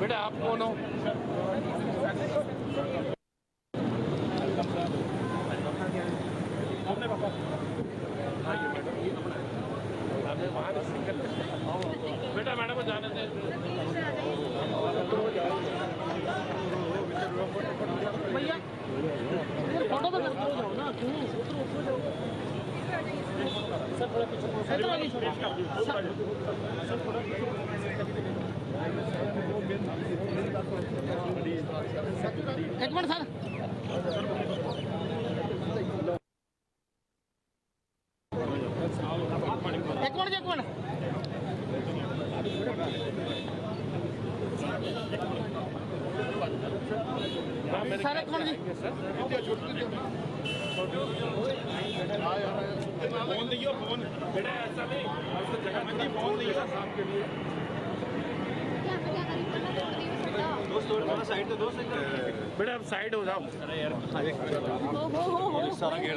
बेटा आप कौन हो? बेटा मैडम को जाने दे। भैया फोटो तो करते हो ना, सर थोड़ा पीछे सर थोड़ा एक मिनट सर सर एक मिनट फोन दियो फोन बेटा ऐसा नहीं जगह फोन दियो आपके लिए साइड तो दोस्त बेटा अब साइड हो जाओ। अरे यार सारा घेर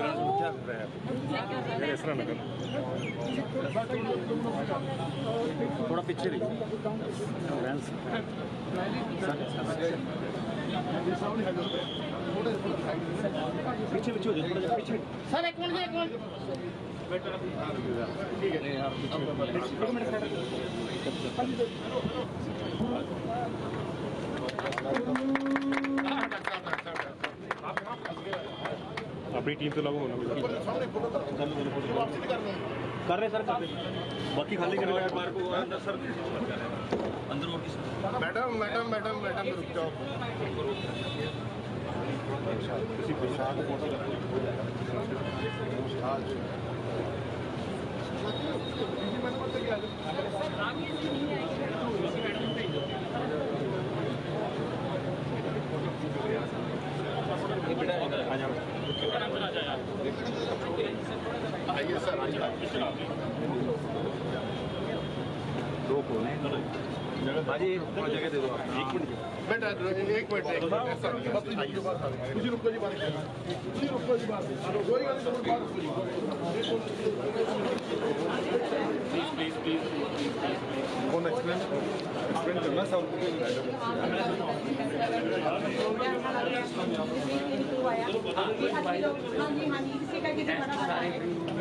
थोड़ा पीछे पीछे पीछे पीछे सर एक मिनट ठीक है अपनी टीम तो लगो कर रहे सर बाकी खाली कर रहे बार को अंदर सर अंदर और किसी मैडम मैडम मैडम मैडम रुक जाओ किसी प्रसाद आइए सर दो कौन है भाजी जगह दे दो एक मिनट बेटा एक मिनट रुको जी बात कोई प्लीज प्लीज कौन एक्सप्लेन करना सब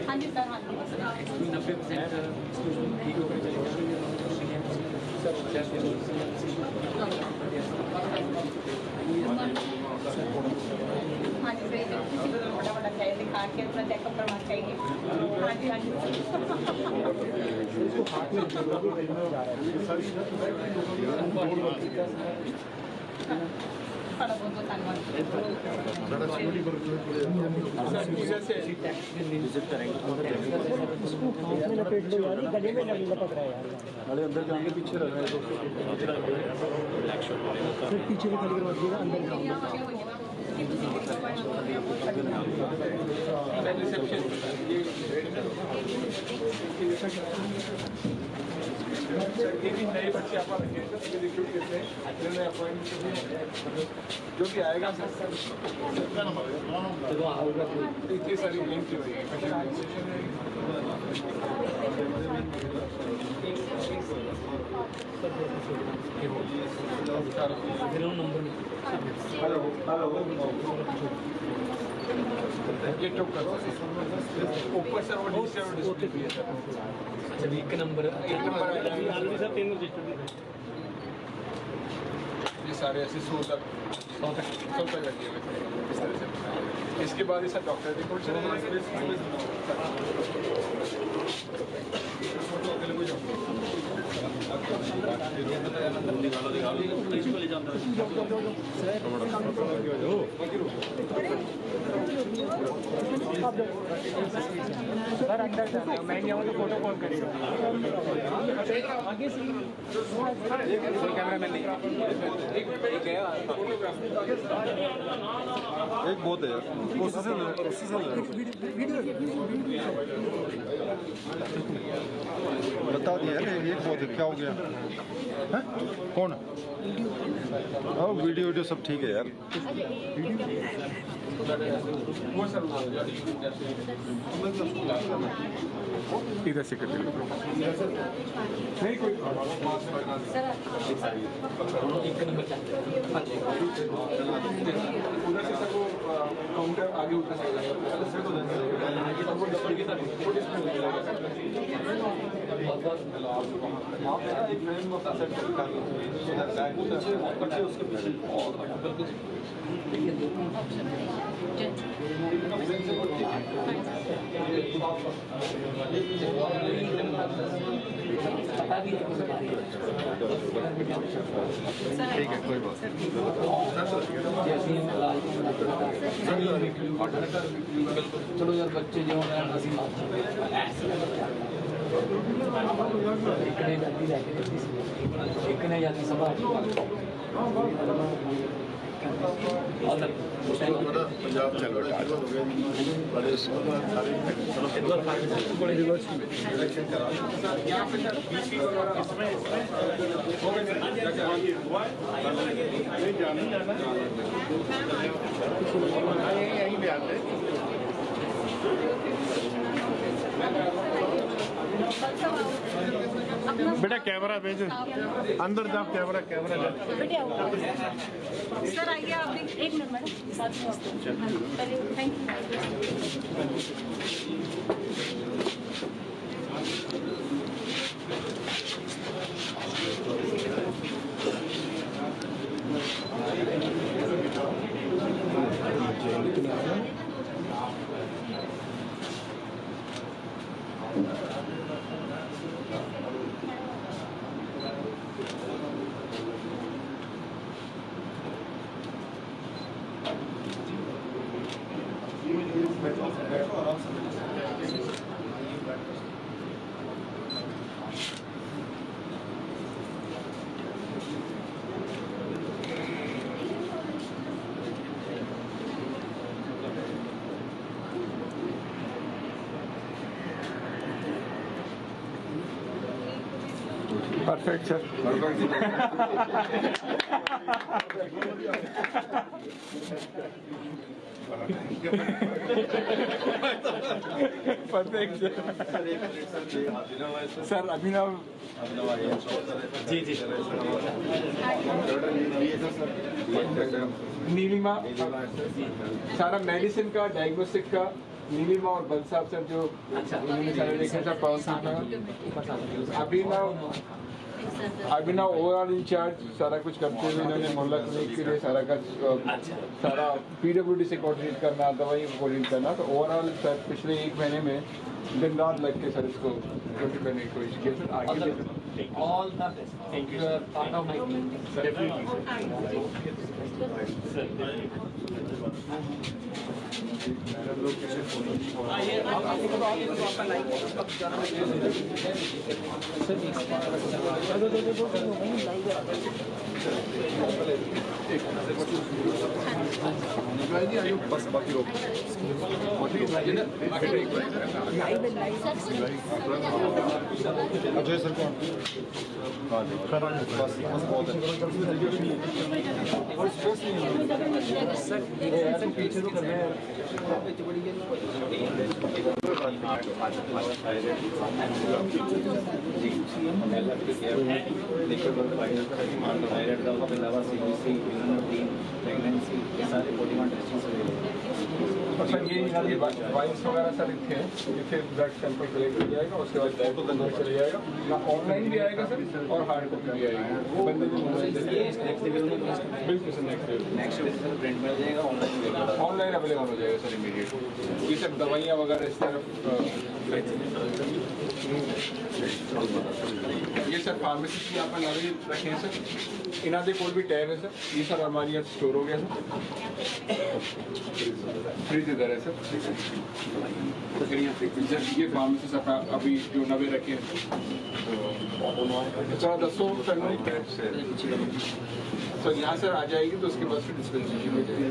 हाँ जी सर 90% ठीक हो गया हाँ जी सही बड़ा बड़ा चाहिए दिखा के अपना चेकअप करवाना चाहिए। हाँ जी हाँ जी अरे अंदर जाएंगे पीछे रह रहा है तो फिर पीछे भी खाली करवा दीजिएगा अंदर नए बच्चे आप जो भी आएगा इतनी सारी लिंक हुई ऊपर सर वो एक नंबर सर 3 रजिस्टर ये सारे ऐसे 100 तक लगे हुए इस तरह से। इसके बाद ये सर डॉक्टर रिपोर्ट सर अंदर मैं नहीं आऊँगा तो फोटो कॉल करेगा कैमरा मैन नहीं एक बहुत है यार बता दिया यार एक बहुत है क्या हो गया हैं? कौन? हाँ वीडियो सब ठीक है यार। वो सर इधर से कर नहीं कोई उधर से सर वो काउंटर आगे उधर से ठीक है कोई बात चलो यार बच्चे जो हैं हंसी एक ने जाती सभा पंजाब चलो बड़े सारे इलेक्शन करा यहीं पे आते बेटा कैमरा भेज अंदर जाओ कैमरा सर आइए आप भी एक मिनट मैडम साथ में पहले thank perfect sir perfect sir Abhinav ji Neelima सारा मेडिसिन का डायग्नोस्टिक का नीलिमा और बल साहब सर जो इन्होंने सारे देखे सर पवन सिंह अभिनव ओवरऑल इंचार्ज सारा कुछ करते हुए इन्होंने मोहल्ला क्लिनिक के लिए सारा का सारा पीडब्ल्यूडी से कोऑर्डिनेट करना दवाई कोऑर्डिनेट करना तो ओवरऑल सर पिछले 1 महीने में दिन रात लग के सर इसको कंप्लीट करने की कोशिश की सर आगे all the best. Thank you. You are part of my team. बस बाकी रोक अजय सर कौन बस बहुत सर पीछे तो कर रहे हैं सर ये वाइस वगैरह सर इथे ब्लड सैंपल कलेक्ट किया जाएगा उसके बाद लैब को चला जाएगा ना ऑनलाइन भी आएगा सर और हार्ड कॉपी भी आएगी बिल्कुल सर नेक्स्ट प्रिंट मिल जाएगा ऑनलाइन अवेलेबल हो जाएगा सर इमीडिएट ये सब दवाइयाँ वगैरह इस तरफ ये सर फार्मेसी की आप नॉलेज रखें सर इन्हों के कोल भी टैब है सर ये सर हमारे यहाँ स्टोर हो गया सर फ्रिज इधर है सर ये फार्मेसी सर अभी जो नवे रखे हैं तो दसो सर यहाँ सर आ जाएगी तो उसके बाद फिर डिस्पेंसेशन हो जाएगी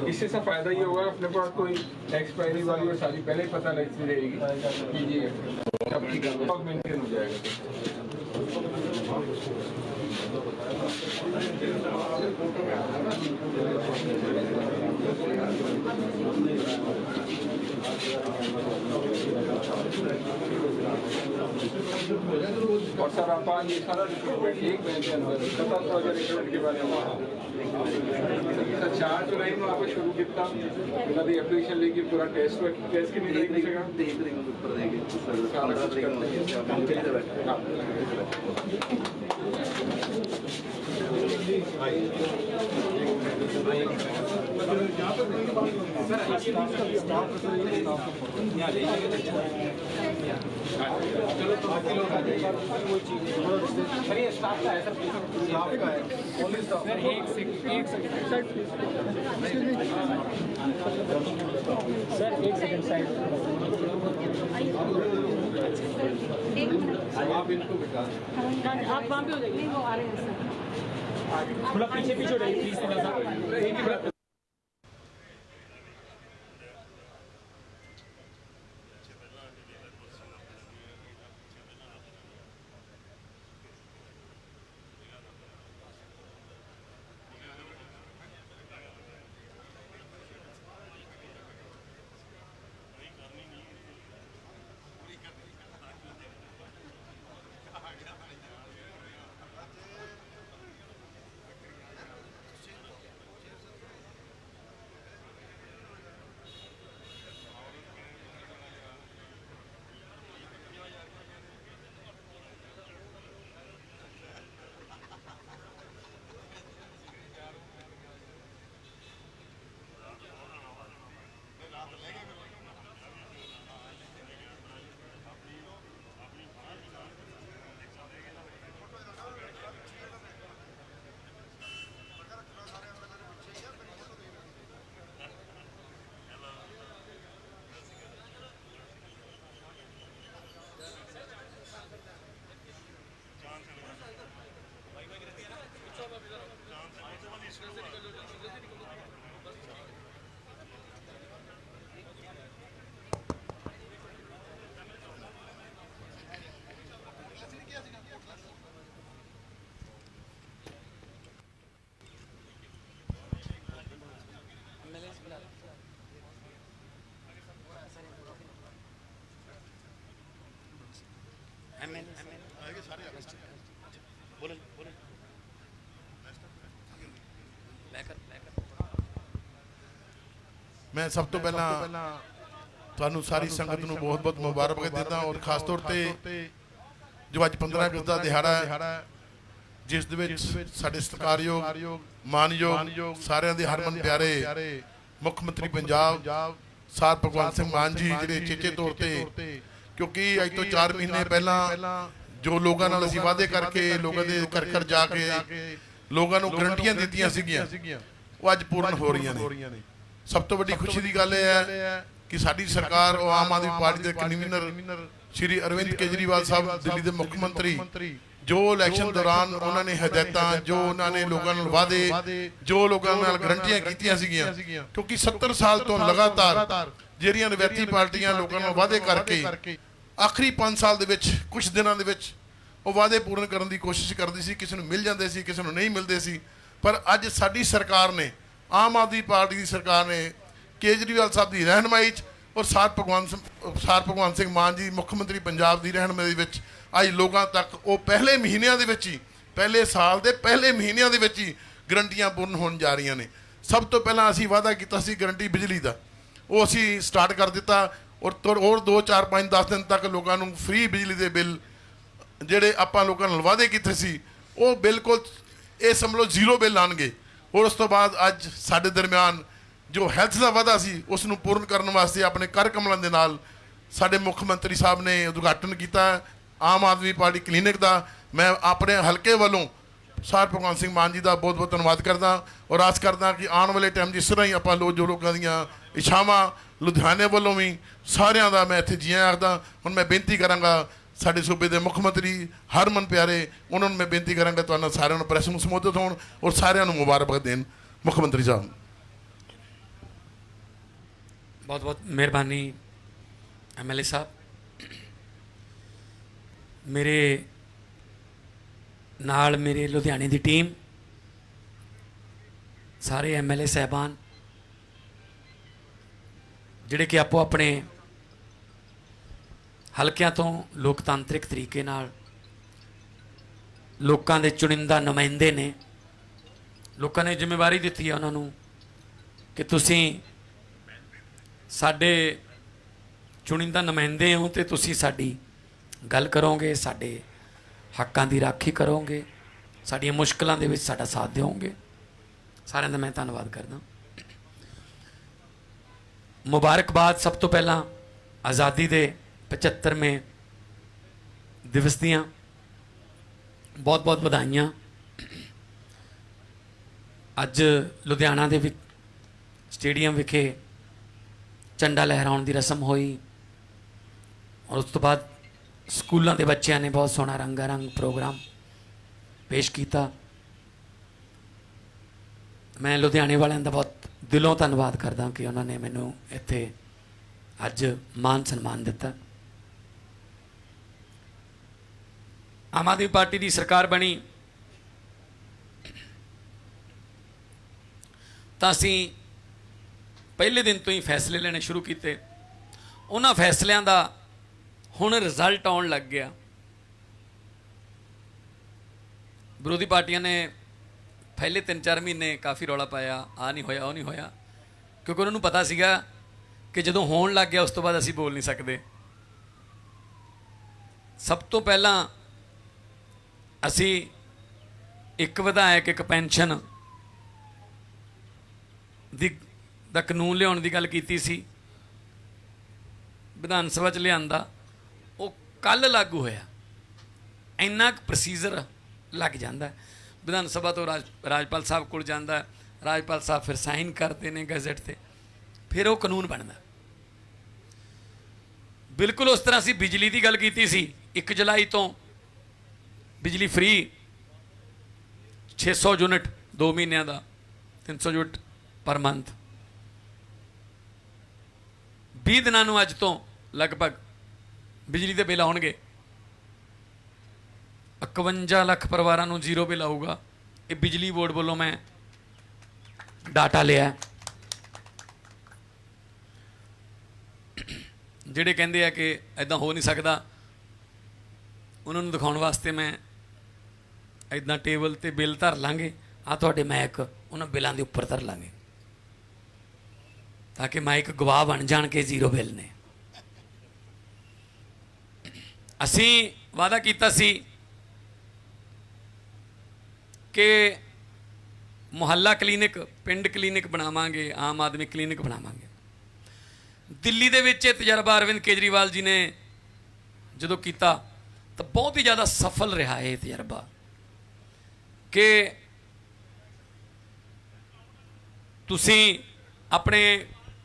इससे सब फायदा ये होगा, अपने पास कोई एक्सपायरी वाली और सारी पहले ही पता लगती रहेगी कि ये सब ठीक है, मेंटेन हो जाएगा। और सर आप ये सारा रिक्रूटमेंट एक महीने के अंदर 17,000 रिक्रूटमेंट के बारे में सर 4 जुलाई में आपको शुरू किया उन्होंने एप्लीकेशन लेके पूरा टेस्ट की नहीं देगा सर एक सेकंड साइड आप वहाँ पे हो जाइए, वो आ रहे हैं सर। थोड़ा पीछे पीछे हो जाइए प्लीज, थोड़ा सा एक ही बात। मैं सब तो पहला ਤੁਹਾਨੂੰ ਸਾਰੀ ਸੰਗਤ ਨੂੰ ਬਹੁਤ ਬਹੁਤ ਮੁਬਾਰਕਬਾਦ ਦਿੰਦਾ ਔਰ ਖਾਸ ਤੌਰ ਤੇ ਜੋ ਅੱਜ 15 ਅਗਸਤ ਦਾ ਦਿਹਾੜਾ ਹੈ ਜਿਸ ਦੇ ਵਿੱਚ ਸਾਡੇ ਸਤਿਕਾਰਯੋਗ ਮਾਨਯੋਗ ਸਾਰਿਆਂ ਦੇ ਹਰਮਨ ਪਿਆਰੇ ਮੁੱਖ ਮੰਤਰੀ ਪੰਜਾਬ ਸਰ ਭਗਵੰਤ ਸਿੰਘ ਮਾਨ ਜੀ ਜਿਹੜੇ ਚੇਚੇ ਤੌਰ ਤੇ ਕਿਉਂਕਿ ਅੱਜ ਤੋਂ 4 ਮਹੀਨੇ ਪਹਿਲਾਂ ਜੋ ਲੋਕਾਂ ਨਾਲ ਅਸੀਂ ਵਾਅਦੇ ਕਰਕੇ ਲੋਕਾਂ ਦੇ ਘਰ ਘਰ ਜਾ ਕੇ ਲੋਕਾਂ ਨੂੰ ਗਰੰਟੀਆਂ ਦਿੱਤੀਆਂ ਸੀਗੀਆਂ ਉਹ ਅੱਜ ਪੂਰਨ ਹੋ ਰਹੀਆਂ ਨੇ। ਸਭ ਤੋਂ ਵੱਡੀ ਖੁਸ਼ੀ ਦੀ ਗੱਲ ਇਹ ਹੈ ਕਿ ਸਾਡੀ ਸਰਕਾਰ ਉਹ ਆਮ ਆਦਮੀ ਪਾਰਟੀ ਦੇ ਕਨਵੀਨਰ ਸ਼੍ਰੀ ਅਰਵਿੰਦ ਕੇਜਰੀਵਾਲ ਸਾਹਿਬ ਦਿੱਲੀ ਦੇ ਮੁੱਖ ਮੰਤਰੀ ਜੋ ਇਲੈਕਸ਼ਨ ਦੌਰਾਨ ਉਹਨਾਂ ਨੇ ਹਦਾਇਤਾਂ ਜੋ ਉਹਨਾਂ ਨੇ ਲੋਕਾਂ ਨਾਲ ਵਾਅਦੇ ਜੋ ਲੋਕਾਂ ਨਾਲ ਗਰੰਟੀਆਂ ਕੀਤੀਆਂ ਸੀਗੀਆਂ ਕਿਉਂਕਿ 70 ਸਾਲ ਤੋਂ ਲਗਾਤਾਰ ਜਿਹੜੀਆਂ ਰਵਾਇਤੀ ਪਾਰਟੀਆਂ ਲੋਕਾਂ ਨਾਲ ਵਾਅਦੇ ਕਰਕੇ ਆਖਰੀ 5 ਸਾਲ ਦੇ ਵਿੱਚ ਕੁਝ ਦਿਨਾਂ ਦੇ ਵਿੱਚ ਉਹ ਵਾਅਦੇ ਪੂਰਨ ਕਰਨ ਦੀ ਕੋਸ਼ਿਸ਼ ਕਰਦੀ ਸੀ, ਕਿਸੇ ਨੂੰ ਮਿਲ ਜਾਂਦੇ ਸੀ ਕਿਸੇ ਨੂੰ ਨਹੀਂ ਮਿਲਦੇ ਸੀ। ਪਰ ਅੱਜ ਸਾਡੀ ਸਰਕਾਰ ਨੇ ਆਮ ਆਦਮੀ ਪਾਰਟੀ ਦੀ ਸਰਕਾਰ ਨੇ ਕੇਜਰੀਵਾਲ ਸਾਹਿਬ ਦੀ ਰਹਿਨਮਾਈ 'ਚ ਔਰ ਸਰ ਭਗਵੰਤ ਸਿੰਘ ਮਾਨ ਜੀ ਮੁੱਖ ਮੰਤਰੀ ਪੰਜਾਬ ਦੀ ਰਹਿਨਮਾਈ ਵਿੱਚ ਅੱਜ ਲੋਕਾਂ ਤੱਕ ਉਹ ਪਹਿਲੇ ਮਹੀਨਿਆਂ ਦੇ ਵਿੱਚ ਹੀ ਪਹਿਲੇ ਸਾਲ ਦੇ ਪਹਿਲੇ ਮਹੀਨਿਆਂ ਦੇ ਵਿੱਚ ਹੀ ਗਰੰਟੀਆਂ ਪੂਰਨ ਹੋਣ ਜਾ ਰਹੀਆਂ ਨੇ। ਸਭ ਤੋਂ ਪਹਿਲਾਂ ਅਸੀਂ ਵਾਅਦਾ ਕੀਤਾ ਸੀ ਗਰੰਟੀ ਬਿਜਲੀ ਦਾ, ਉਹ ਅਸੀਂ ਸਟਾਰਟ ਕਰ ਦਿੱਤਾ ਔਰ 2 4 5 10 ਦਿਨ ਤੱਕ ਲੋਕਾਂ ਨੂੰ ਫ੍ਰੀ ਬਿਜਲੀ ਦੇ ਬਿੱਲ ਜਿਹੜੇ ਆਪਾਂ ਲੋਕਾਂ ਨਾਲ ਵਾਅਦੇ ਕੀਤੇ ਸੀ ਉਹ ਬਿਲਕੁਲ ਇਹ ਸਮਝ ਲਓ ਜ਼ੀਰੋ ਬਿੱਲ ਆਉਣਗੇ। ਔਰ ਉਸ ਤੋਂ ਬਾਅਦ ਅੱਜ ਸਾਡੇ ਦਰਮਿਆਨ ਜੋ ਹੈਲਥ ਦਾ ਵਾਅਦਾ ਸੀ ਉਸ ਨੂੰ ਪੂਰਨ ਕਰਨ ਵਾਸਤੇ ਆਪਣੇ ਕਰ ਕਮਲਾਂ ਦੇ ਨਾਲ ਸਾਡੇ ਮੁੱਖ ਮੰਤਰੀ ਸਾਹਿਬ ਨੇ ਉਦਘਾਟਨ ਕੀਤਾ ਆਮ ਆਦਮੀ ਪਾਰਟੀ ਕਲੀਨਿਕ ਦਾ। ਮੈਂ ਆਪਣੇ ਹਲਕੇ ਵੱਲੋਂ ਸਰ ਭਗਵੰਤ ਸਿੰਘ ਮਾਨ ਜੀ ਦਾ ਬਹੁਤ ਬਹੁਤ ਧੰਨਵਾਦ ਕਰਦਾ ਔਰ ਆਸ ਕਰਦਾ ਕਿ ਆਉਣ ਵਾਲੇ ਟਾਈਮ ਜਿਸ ਤਰ੍ਹਾਂ ਹੀ ਆਪਾਂ ਜੋ ਲੋਕਾਂ ਦੀਆਂ ਇੱਛਾਵਾਂ ਲੁਧਿਆਣੇ ਵੱਲੋਂ ਵੀ ਸਾਰਿਆਂ ਦਾ ਮੈਂ ਇੱਥੇ ਜੀਆਂ ਆਖਦਾ। ਹੁਣ ਮੈਂ ਬੇਨਤੀ ਕਰਾਂਗਾ ਸਾਡੇ ਸੂਬੇ ਦੇ ਮੁੱਖ ਮੰਤਰੀ ਹਰਮਨ ਪਿਆਰੇ, ਉਹਨਾਂ ਨੂੰ ਮੈਂ ਬੇਨਤੀ ਕਰਾਂਗਾ ਤੁਹਾਨੂੰ ਸਾਰਿਆਂ ਨੂੰ ਪ੍ਰੈਸ ਨੂੰ ਸੰਬੋਧਿਤ ਹੋਣ ਔਰ ਸਾਰਿਆਂ ਨੂੰ ਮੁਬਾਰਕਬਾਦ ਦੇਣ। ਮੁੱਖ ਮੰਤਰੀ ਸਾਹਿਬ। बहुत बहुत मेहरबानी MLA साहब। मेरे नाल मेरे लुधियाने की टीम, सारे MLA साहबान जिहड़े कि आपो अपने हलकियां तो लोकतांत्रिक तरीके नाल लोकां दे चुनिंदा नुमाइंदे ने, लोकां ने जिम्मेवारी दित्ती है उन्होंने कि तुसीं साडे चुनिंदा नुमाइंदे हो तो तुसीं साडी गल करोगे, साडे हक्कां दी राखी करोगे, साडियां मुश्किलां दे विच साडा साथ दिओगे। सारिआं दा मैं धन्नवाद करदा। मुबारकबाद सब तो पहला आज़ादी दे 75वें दिवस दियां बहुत बहुत बधाइयां। अज लुधियाना दे स्टेडियम विखे झंडा लहराउण दी रस्म हुई और उस तो बाद स्कूलों के बच्चों ने बहुत सोहना रंगारंग प्रोग्राम पेश किया। मैं लुधियाने वालों का बहुत दिलों धन्नवाद करदा कि उन्होंने मैनू इत्थे अज मान सन्मान दिता। आम आदमी पार्टी की सरकार बनी तो असीं पहले दिन तो ही फैसले लेने शुरू किए। उन्होंने फैसलों का हुण रिजल्ट आउण लग गया। विरोधी पार्टियां ने पहले 3-4 महीने काफ़ी रौला पाया, आ नहीं होया, वो नहीं होया, क्योंकि उन्होंने पता सीगा कि जदों होण लग गया उस तो बाद असीं बोल नहीं सकते। सब तो पहला असीं एक विधायक एक पेंशन दा कानून लियाउण दी गल कीती सी, विधान सभा च लिआंदा, वो कल लागू होया। इन्ना प्रोसीजर लग जाता है, विधान सभा तो राजपाल साहब कोल जांदा, राजपाल साहब फिर साइन करते हैं गैजेट ते, फिर वो कानून बनता। बिल्कुल उस तरह असीं बिजली की गल कीती सी, 1 जुलाई तो बिजली फ्री 600 यूनिट 2 महीनों का 300 यूनिट पर मंथ। 20 दिनों नूं अज तो लगभग बिजली के बिल आउणगे। 51 लाख परिवारों नूं जीरो बिल आऊगा। ये बिजली बोर्ड वालों मैं डाटा लिया। जिहड़े कहंदे आ कि इदां हो नहीं सकता, उन्होंने दिखाउण वास्ते मैं इदां टेबल ते बिल धर लांगे, आ तुहाडे मैक उन्हां बिलों के उपर धर लांगे ताकि माइक गवाह बन जान के जीरो बिल ने। असी वादा किया सी कि मुहल्ला क्लीनिक, पिंड क्लीनिक बनावांगे, आम आदमी क्लीनिक बनावांगे। दिल्ली दे विच तजर्बा अरविंद केजरीवाल जी ने जो किया तो बहुत ही ज़्यादा सफल रहा है तजर्बा कि तुसी अपने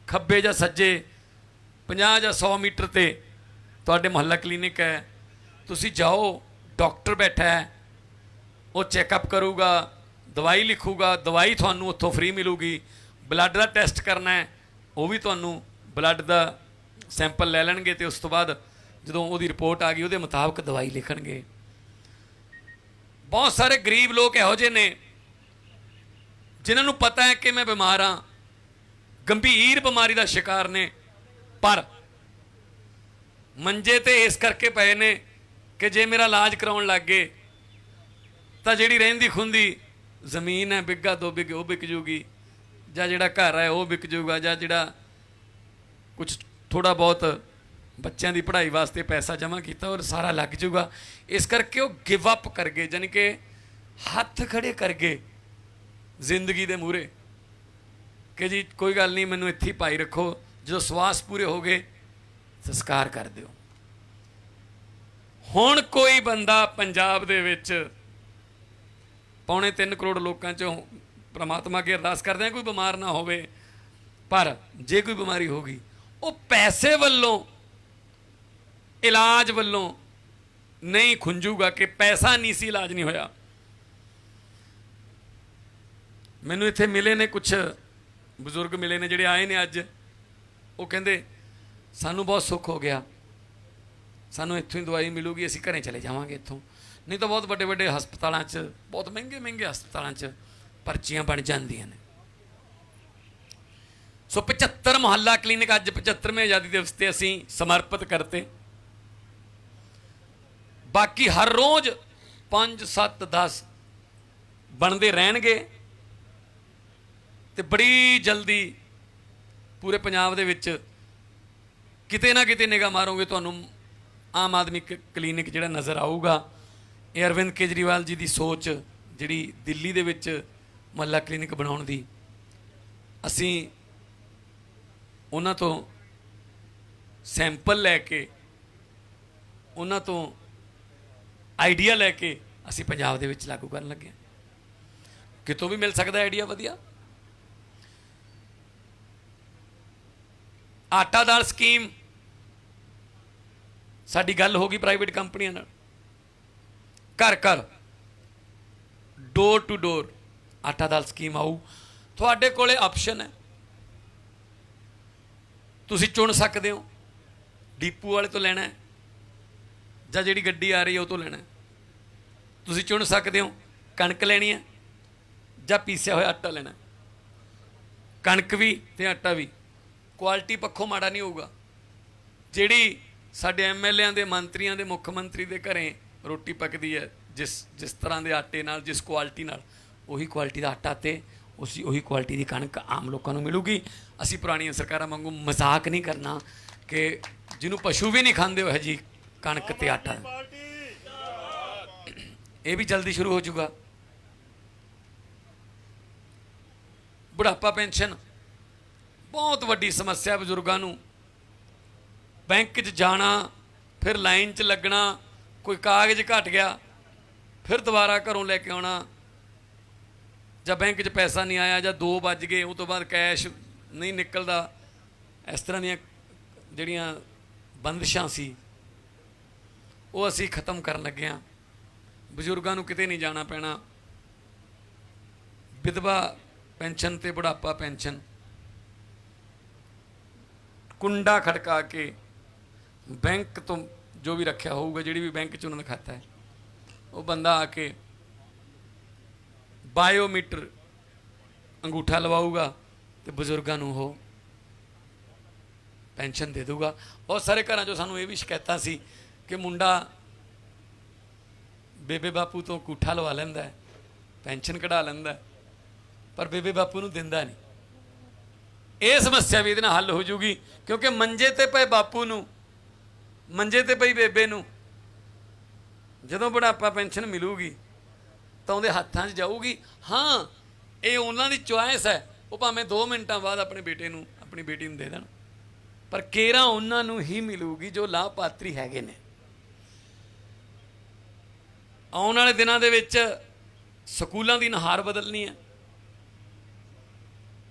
खब्बे या सज्जे 50 या 100 मीटर ते तुहाडे मुहल्ला क्लीनिक है, तुसी जाओ, डॉक्टर बैठा है, वो चैकअप करूगा, दवाई लिखूगा, दवाई तुहानू उत्थों फ्री मिलूगी। ब्लड का टेस्ट करना है, वो भी तुहानू ब्लड का सैंपल ले लैणगे तो उस तो बाद जो वो रिपोर्ट आ गई वो मुताबिक दवाई लिखणगे। बहुत सारे गरीब लोग इहो जिहे ने जिन्होंने पता है कि मैं बीमार हाँ, गंभीर बीमारी का शिकार ने, पर मंजे ते इस करके पे ने कि जे मेरा इलाज कराउण लग गए तो जिहड़ी रहिंदी खुंदी जमीन है, बिग्गा 2 बिघे वो बिक जूगी, जां जिहड़ा घर है वो बिक जूगा, जां जिहड़ा कुछ थोड़ा बहुत बच्चों की पढ़ाई वास्ते पैसा जमा किया और सारा लग जूगा। इस करके वो गिव अप कर गए, जानी कि हथ खड़े कर गए जिंदगी दे मूहरे कि जी कोई गल नहीं, मैनू इत्थे पाई रखो, जो स्वास पूरे हो गए संस्कार कर दिओ। हुण कोई बंदा पंजाब दे विच 3.25 करोड़ लोगों चों परमात्मा की अरदास करते हैं कोई बीमार ना होवे, पर जे कोई बीमारी होगी वो पैसे वल्लों, इलाज वल्लों नहीं खुंजूगा कि पैसा नहीं सी इलाज नहीं होया। मैनू इत्थे मिले ने कुछ बजुर्ग मिले ने, जिहड़े आए ने अज, वो कहंदे सानू बहुत सुख हो गया, सानू इत्थों ही दवाई मिलूगी, असीं घरें चले जावांगे इत्थों, नहीं तो बहुत वड्डे वड्डे हस्पतालों च, बहुत महंगे महंगे हस्पतालों च पर्चियां बन जांदियां ने। सो 75 मुहल्ला क्लीनिक अज 75वें आज़ादी दिवस ते असीं समर्पित करते। बाकी हर रोज़ 5 7 10 बनते रहणगे ते बड़ी जल्दी पूरे पंजाब दे विच किते ना किते निगाह मारोगे तुहानूं आम आदमी क्लीनिक जिहड़ा नज़र आऊगा। ये अरविंद केजरीवाल जी की सोच जिहड़ी दिल्ली दे विच मुहल्ला क्लीनिक बनाउण दी, असीं उन्हां तो सैंपल लैके, उन्हां तो आइडिया लैके असीं पंजाब दे विच लागू करन लगे। कितों भी मिल सकदा आइडिया वधिया। आटा दाल स्कीम साडी गल होगी प्राइवेट कंपनियां नाल, घर घर डोर टू डोर आटा दाल स्कीम आऊ। तुहाडे कोले ऑप्शन है, तुसीं चुन सकदे हो डीपू वाले तो लेना है जां जिहड़ी गड्डी आ रही है वो तो लेना है। तुसीं चुन सकदे हो कणक लेनी है जां पीसिया होया आटा लेना है। कणक भी ते आटा भी क्वालिटी पक्षों माड़ा नहीं होगा। जिहड़ी साडे MLA दे मंत्रियों दे मुख मंत्री दे घरें रोटी पकदी है जिस तरह के आटे नाल, जिस क्वालिटी नाल, उही क्वालिटी का आटा ते उही क्वालिटी की कणक आम लोगों को मिलूगी। असी पुरानियां सरकारां वांगू मजाक नहीं करना कि जिन्हों पशु भी नहीं खाते हो है जी कणक ते आटा। ये भी जल्दी शुरू हो चुका। बुढ़ापा पेंशन बहुत वड्डी समस्या बजुर्गों नूं। बैंक च जाना, फिर लाइन च लगना, कोई कागज घट गया फिर दोबारा घरों लैके आना, जब बैंक च पैसा नहीं आया ਜਾਂ 2 ਵੱਜ गए उस तो बाद कैश नहीं निकलता। इस तरह ਦੀਆਂ ਜਿਹੜੀਆਂ ਬੰਦਿਸ਼ਾਂ ਸੀ ਉਹ ਅਸੀਂ ਖਤਮ ਕਰਨ ਲੱਗੇ ਹਾਂ। ਬਜ਼ੁਰਗਾਂ ਨੂੰ ਕਿਤੇ ਨਹੀਂ ਜਾਣਾ ਪੈਣਾ। ਵਿਧਵਾ ਪੈਨਸ਼ਨ ਤੇ ਬੁਢਾਪਾ ਪੈਨਸ਼ਨ ਕੁੰਡਾ ਖੜਕਾ ਕੇ बैंक तो जो भी रखा होगा, जिहड़ी भी बैंक च उन्होंने खाता है, वो बंदा आके बायोमीटर अंगूठा लवाऊगा तो बजुर्गों को वो पेंशन दे दूगा। बहुत सारे घर चो सानू ये भी शिकायत सी कि मुंडा बेबे बापू तो अंगूठा लवा लैंदा है, पेंशन कढ़ा लैंदा है, पर बेबे बापू नूं दिंदा नहीं। ये समस्या भी इहदे नाल हल हो जूगी, क्योंकि मंजे ते पए बापू नूं, मंजे ते पई बेबे नूं जदों बुढ़ापा पेंशन मिलूगी तो उहदे हत्थां 'च जाऊगी। हाँ, ये उन्हां दी चॉइस है, वो भावें 2 मिनटां बाद अपने बेटे नूं अपनी बेटी नूं दे देण, पर केरा उन्हां नूं ही मिलूगी जो लाभपात्री हैगे ने। आउण वाले दिनां दे विच स्कूलों की नहार बदलनी है।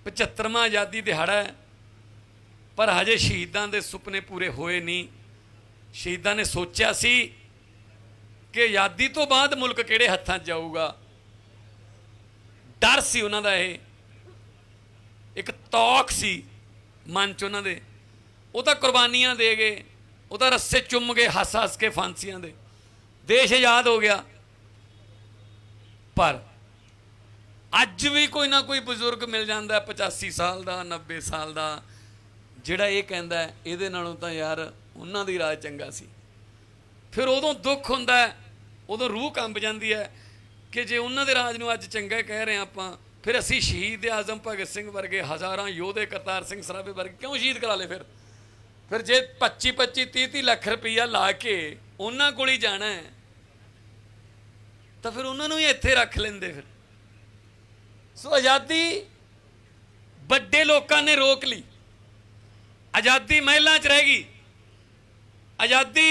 75वां आज़ादी दिहाड़ा है, पर हजे शहीदां दे सुपने पूरे होए नहीं। शहीदां ने सोचा सी कि आज़ादी तो बाद मुल्क किहड़े हत्थां 'च जाऊगा। डर सी उन्हां दा, ये एक तौक सी मन च उन्हां दे। वो तो कुर्बानियां दे गए, वो तो रस्से चुम गए हस हस के फांसियां दे, देश आज़ाद हो गया। पर अज भी कोई ना कोई बजुर्ग मिल जाता 85 साल का 90 साल का, जिहड़ा ये कहता है इहदे नालों तां यार उन्हां दी राज चंगा सी। फिर उदों दुख हुंदा है, उदों रूह कंब जाती है कि जे उन्हां दे राज नूं अज चंगा कह रहे हैं आपां, फिर असीं शहीद आज़म भगत सिंह वर्गे हज़ारां योधे करतार सिंह सराभे वर्गे क्यों शहीद करा ले। फिर जे 25-25 30-30 लाख रुपया ला के उन्हां कोल ही जाना है तो फिर उन्हां नूं ही इत्थे रख लेंदे। फिर सो आज़ादी बड़े लोगों ने रोक ली, आज़ादी महिलां च रह गई, आज़ादी